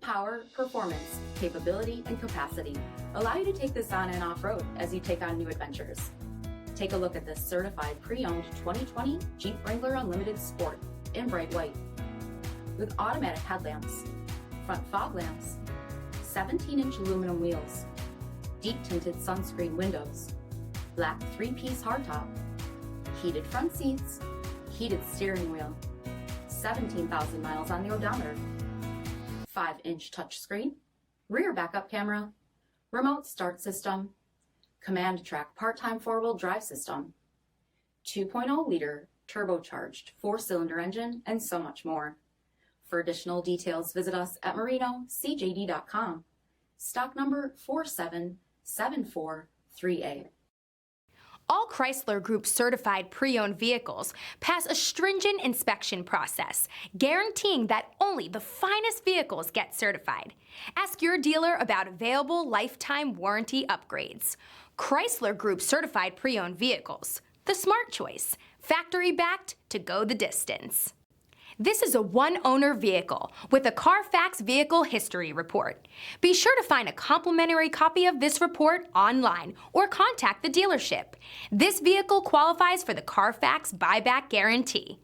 Power, performance, capability, and capacity allow you to take this on and off-road as you take on new adventures. Take a look at this certified pre-owned 2020 Jeep Wrangler Unlimited Sport in bright white. With automatic headlamps, front fog lamps, 17-inch aluminum wheels, deep tinted sunscreen windows, black 3-piece hardtop, heated front seats, heated steering wheel, 17,000 miles on the odometer, 5-inch touchscreen, rear backup camera, remote start system, command track part-time 4-wheel drive system, 2.0-liter turbocharged 4-cylinder engine, and so much more. For additional details, visit us at marinocjd.com. Stock number 47743A. All Chrysler Group certified pre-owned vehicles pass a stringent inspection process, guaranteeing that only the finest vehicles get certified. Ask your dealer about available lifetime warranty upgrades. Chrysler Group certified pre-owned vehicles, the smart choice, factory backed to go the distance. This is a one-owner vehicle with a CARFAX Vehicle History Report. Be sure to find a complimentary copy of this report online or contact the dealership. This vehicle qualifies for the CARFAX buyback guarantee.